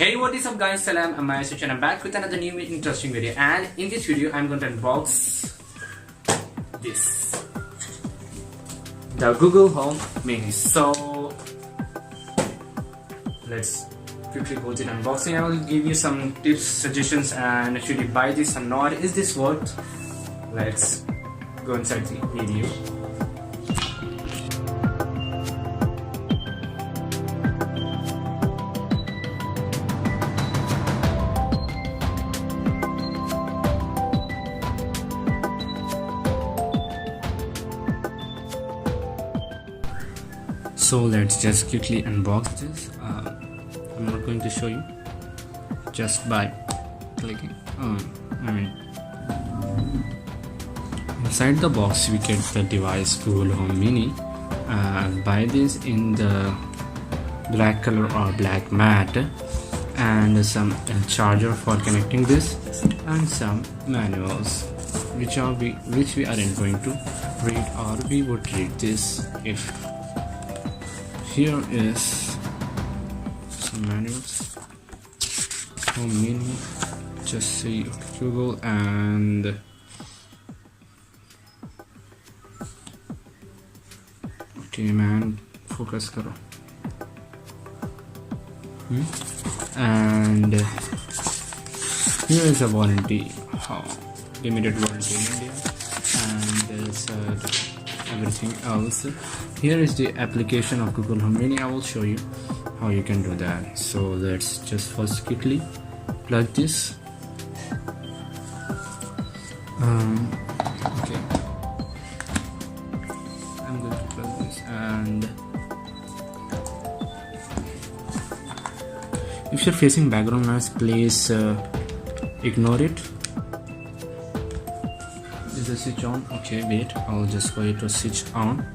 Hey, what is up guys, Salam, I'm MISH and I'm back with another new interesting video, and in this video I'm going to unbox this, the Google Home Mini. So let's quickly go to the unboxing. I will give you some tips, suggestions, and should you buy this or not, is this worth? Let's go inside the video. So let's just quickly unbox this. I'm not going to show you, just by clicking inside the box we get the device Google Home Mini. Buy this in the black color or black matte, and some charger for connecting this, and some manuals which we aren't going to read, or we would read this if. Here is some manuals. Home Mini. Just see Google and okay, man, focus karo. And here is a warranty, limited warranty in India, and there's everything else. Here is the application of Google Home Mini. I will show you how you can do that. So let's just first quickly plug this. Okay, I'm going to plug this, and if you're facing background noise, please ignore it. Is the switch on? Okay, wait, I'll just wait to switch on.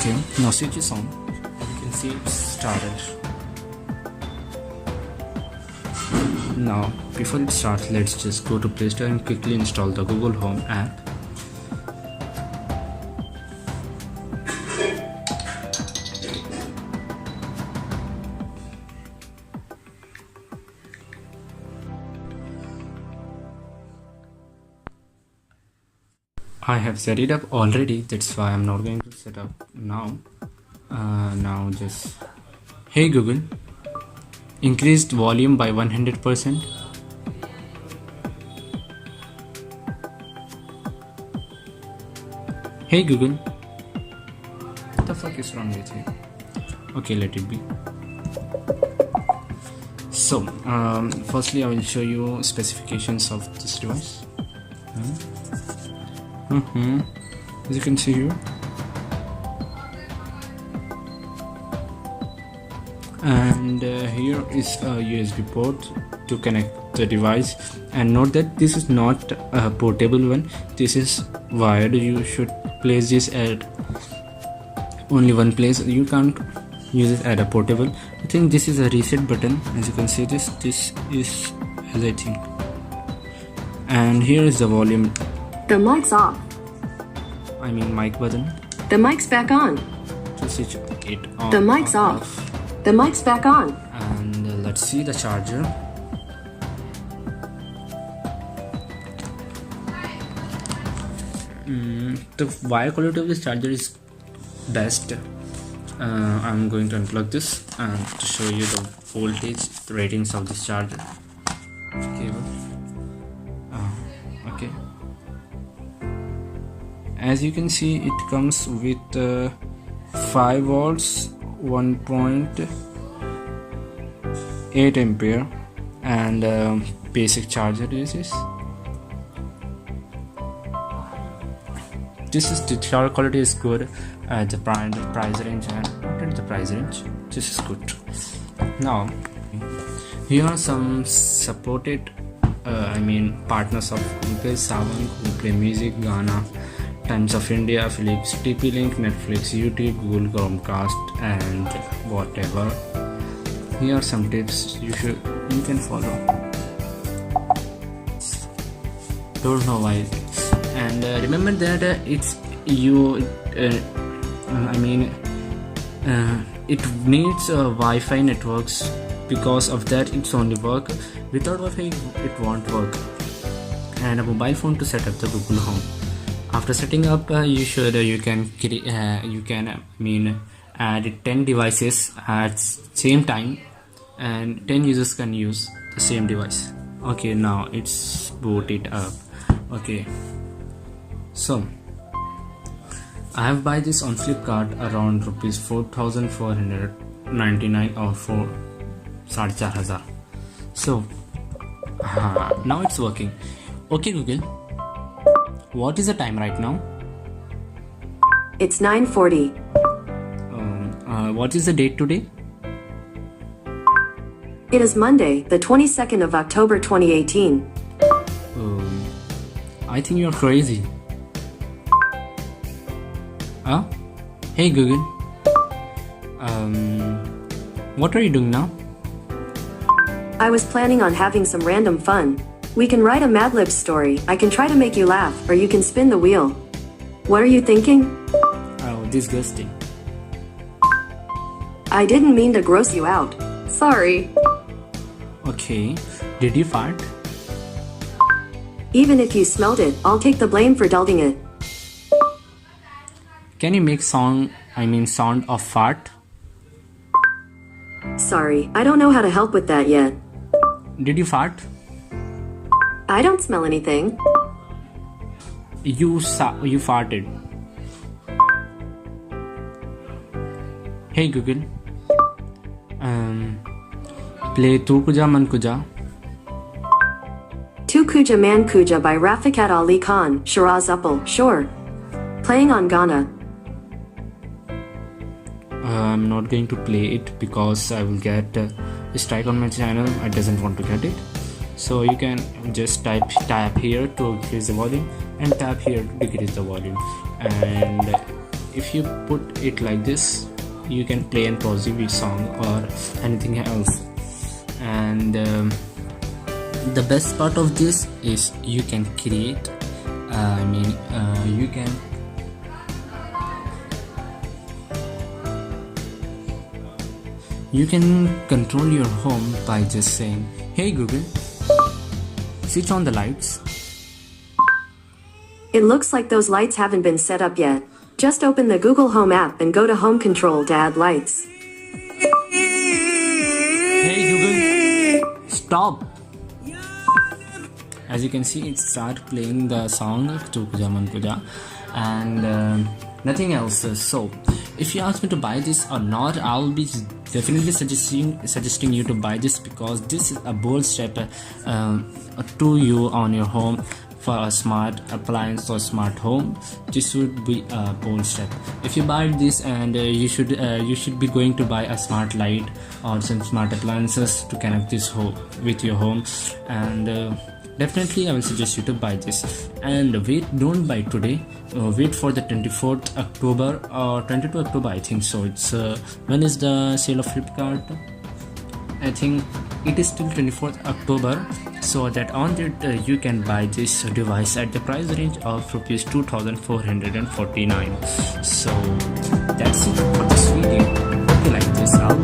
Okay, now switch is on. You can see it's started. Now before it starts, let's just go to Play Store and quickly install the Google Home app. I have set it up already, that's why I'm not going to set up now. Now just, hey Google, increased volume by 100%. Hey Google, what the fuck is wrong with you? Okay, let it be. So firstly I will show you specifications of this device. As you can see here, and here is a USB port to connect the device, and note that this is not a portable one, this is wired. You should place this at only one place, you can't use it at a portable. I think this is a reset button. As you can see, this is as I think, and here is the volume. The mic's off. I mean mic button. The mic's back on. To switch it on. The mic's off. The mic's back on. And let's see the charger. The wire quality of this charger is best. I'm going to unplug this and to show you the voltage ratings of this charger cable. Okay, as you can see, it comes with 5 volts, 1.8 ampere, and basic charger uses. The charger quality is good at the price range, and not at the price range. This is good. Now here are some supported partners of Google: Salam, Google Music, Ghana, Times of India, Philips, TP-Link, Netflix, YouTube, Google Chromecast, and whatever. Here are some tips you can follow. Don't know why. And remember that it's you I mean, it needs Wi-Fi networks. Because of that, it's only work. Without Wi-Fi, it won't work. And a mobile phone to set up the Google Home. After setting up, you can add 10 devices at same time, and 10 users can use the same device. Okay, now it's booted up. Okay, so I have buy this on Flipkart around rupees 4,499 or 4,500. So now it's working. Okay Google, what is the time right now? It's 9:40. What is the date today? It is Monday, the 22nd of October 2018. I think you're crazy. Hey Google. What are you doing now? I was planning on having some random fun. We can write a Mad Libs story. I can try to make you laugh, or you can spin the wheel. What are you thinking? Oh, disgusting. I didn't mean to gross you out. Sorry. Okay, did you fart? Even if you smelled it, I'll take the blame for dulting it. Can you make sound of fart? Sorry, I don't know how to help with that yet. Did you fart? I don't smell anything. You farted. Hey Google. Play Tu Kuja Man Kuja. Tu Kuja Man Kuja by Rafiqat Ali Khan, Shiraz Uppal, sure. Playing on Ghana. I'm not going to play it because I will get a strike on my channel. I doesn't want to get it. So you can just tap here to increase the volume and tap here to decrease the volume. And if you put it like this, you can play and pause the song or anything else. And the best part of this is you can create. You can control your home by just saying, "Hey Google, switch on the lights." It looks like those lights haven't been set up yet. Just open the Google Home app and go to Home Control to add lights. Hey Google, stop. As you can see, it started playing the song Tu Kuja Man Kuja and nothing else. So if you ask me to buy this or not, I'll be definitely suggesting you to buy this, because this is a bold step to you on your home. For a smart appliance or smart home, this would be a bold step. If you buy this, and you should be going to buy a smart light or some smart appliances to connect this with your home, and definitely I will suggest you to buy this. And wait, don't buy today, wait for the 24th October or 22 October, I think so. It's when is the sale of Flipkart? I think it is till 24th October, so that on that you can buy this device at the price range of rupees 2,449. So that's it for this video. If you like this, I'll